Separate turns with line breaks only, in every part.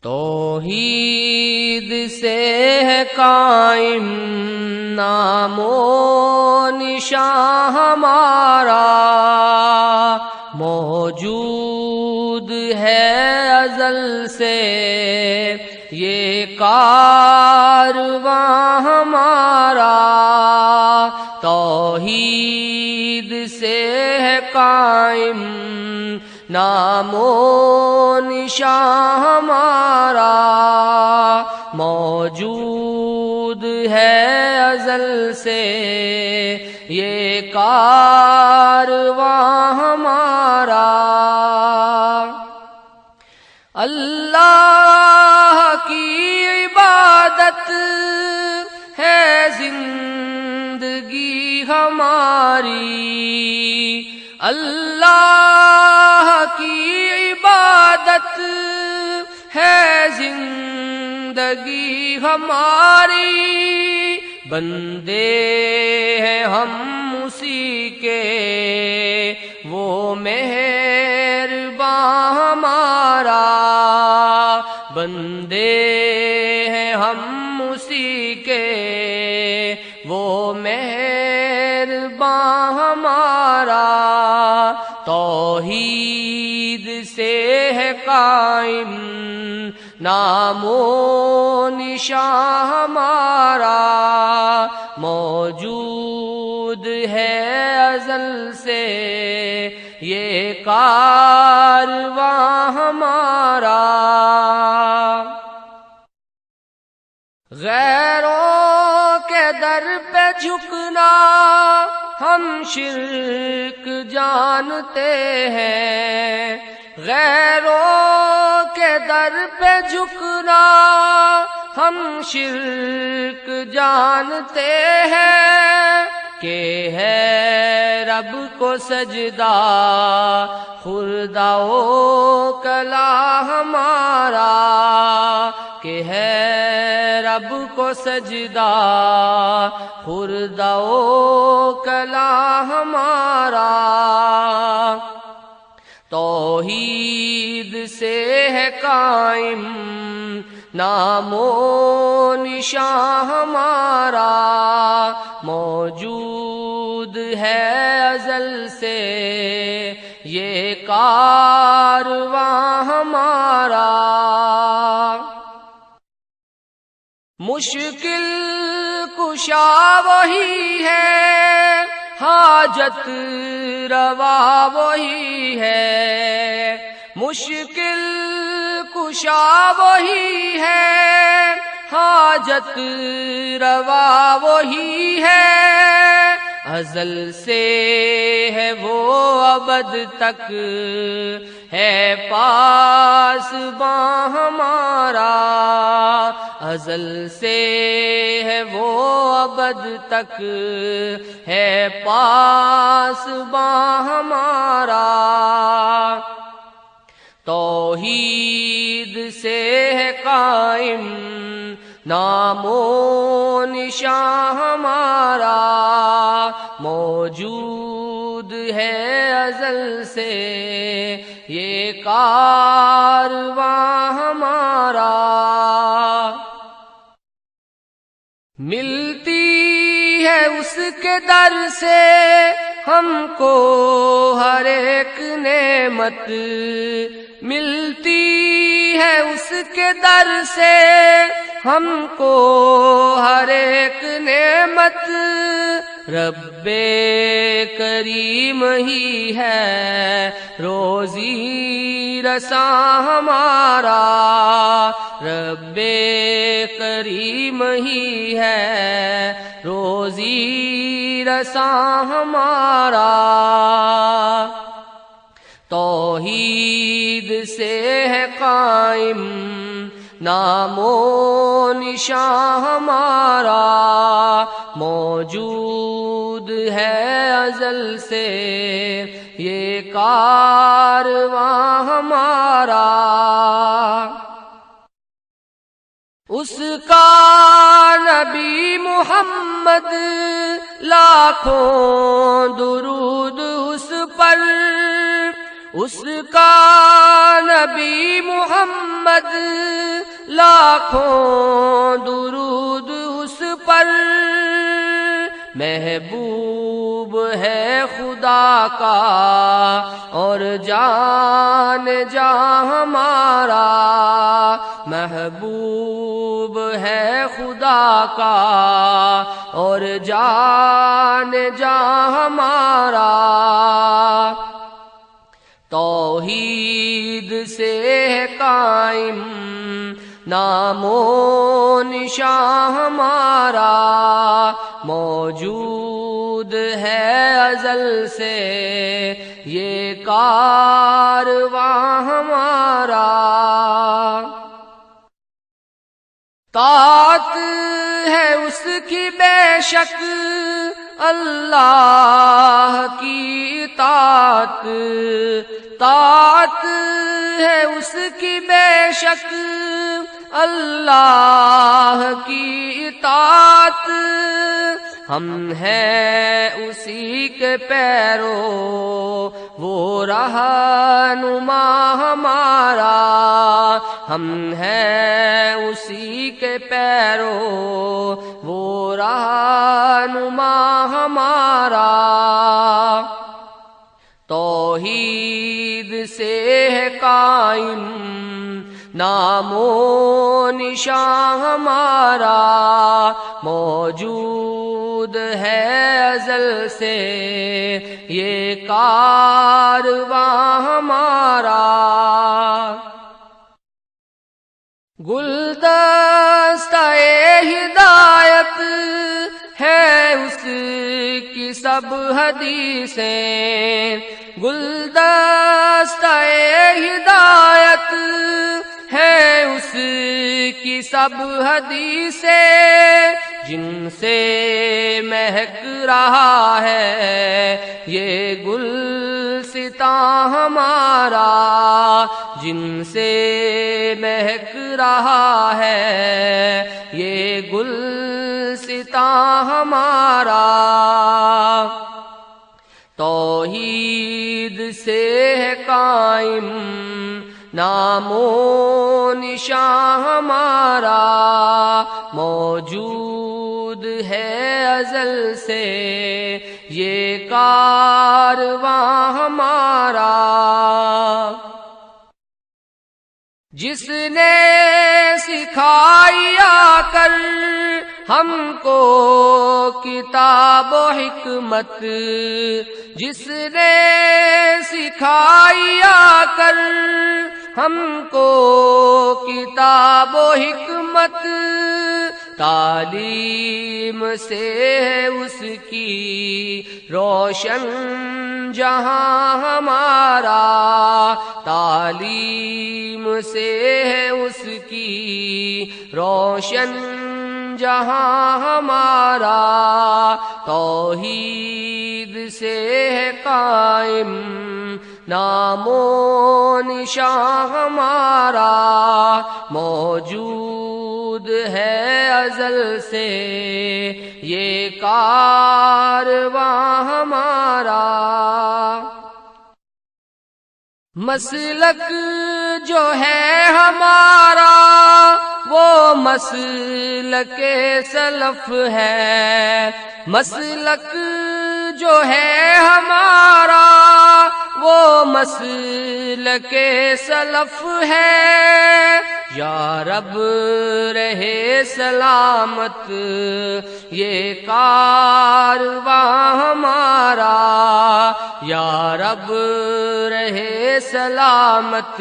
توحید سے ہے قائم نام و نشاں ہمارا، موجود ہے ازل سے یہ کارواں ہمارا۔ توحید سے ہے قائم نام و نشاں ہمارا، موجود ہے ازل سے یہ کارواں ہمارا۔ اللہ کی عبادت ہے زندگی ہماری، اللہ کی عبادت ہے زندگی ہماری، بندے ہیں ہم اسی کے وہ مہرباں ہمارا، بندے ہیں ہم اسی کے وہ مہرباں ہمارا۔ توحید سے ہے قائم نام و نشاں ہمارا، موجود ہے ازل سے یہ کارواں ہمارا۔ غیروں کے در پہ جھکنا ہم شرک جانتے ہیں، غیروں کے در پہ جھکنا ہم شرک جانتے ہیں، کہ ہے رب کو سجدہ خردا و کلا ہمارا، کہ ہے رب کو سجدہ خردا و کلا ہمارا۔ توحید سے ہے قائم نام و نشاں ہمارا، موجود ہے ازل سے یہ کارواں ہمارا۔ مشکل کشا وہی ہے، حاجت روا وہی ہے، مشکل کشا وہی ہے، حاجت روا وہی ہے، ازل سے ہے وہ ابد تک ہے پاسباں ہمارا، ازل سے ہے وہ ابد تک ہے پاسباں ہمارا۔ توحید سے ہے قائم نام و نشاں ہمارا، موجود ہے ازل سے یہ کارواں ہمارا۔ ملتی ہے اس کے در سے ہم کو ہر ایک نعمت، ملتی ہے اس کے در سے ہم کو ہر ایک نعمت، رب کریم ہی ہے روزی رساں ہمارا، رب کریم ہی ہے روزی رساں ہمارا۔ توحید سے ہے قائم نام و نشاں ہمارا، موجود ہے ازل سے یہ کارواں ہمارا۔ اس کا نبی محمد لاکھوں درود اس پر، اس کا نبی محمد لاکھوں درود اس پر، محبوب ہے خدا کا اور جان جاں ہمارا، محبوب ہے خدا کا اور جان جاں ہمارا، توحید سے ہے قائم نام و نشاں ہمارا، موجود ہے ازل سے یہ کارواں ہمارا، طاعت ہے اس کی بے شک اللہ کی اطاعت، طاعت ہے اس کی بے شک اللہ کی اطاعت، ہم ہیں اسی کے پیرو وہ رہنما ہمارا، ہم ہیں اسی کے پیرو وہ رہنما ہمارا، توحید سے ہے قائم نام و نشاں ہمارا، موجود ہے ازل سے یہ کارواں ہمارا، گلدستہ ہدایت ہے اس کی سب حدیثیں، گلدستہ ہدایت ہے اس کی سب حدیثیں، جن سے مہک رہا ہے یہ گلستاں ہمارا، جن سے مہک رہا ہے یہ گلستاں ہمارا، توحید سے ہے قائم نام و نشاں ہمارا، موجود ہے ازل سے یہ کارواں ہمارا، جس نے سکھائی آ کر ہم کو کتاب و حکمت، جس نے سکھائی آ کر ہم کو کتاب و حکمت، تعلیم سے ہے اس کی روشن جہاں ہمارا، تعلیم سے ہے اس کی روشن جہاں ہمارا، توحید سے ہے قائم نام و نشاں ہمارا، موجود ہے ازل سے یہ کارواں ہمارا، مسلک جو ہے ہمارا وہ مسلک سلف ہے، مسلک جو ہے ہمارا وہ مسلک سلف ہے، یا رب رہے سلامت یہ کارواں ہمارا، یا رب رہے سلامت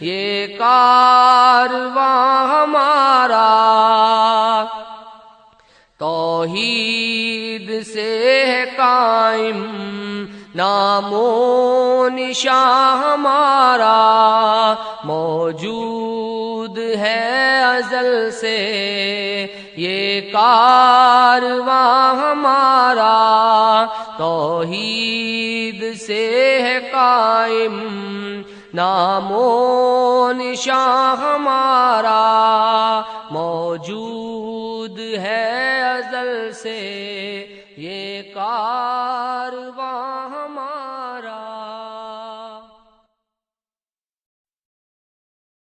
یہ کارواں ہمارا، توحید سے ہے قائم نام و نشاں ہمارا، موجود ہے ازل سے یہ کارواں ہمارا، توحید سے ہے قائم نام و نشاں ہمارا، موجود ہے ازل سے یہ کارواں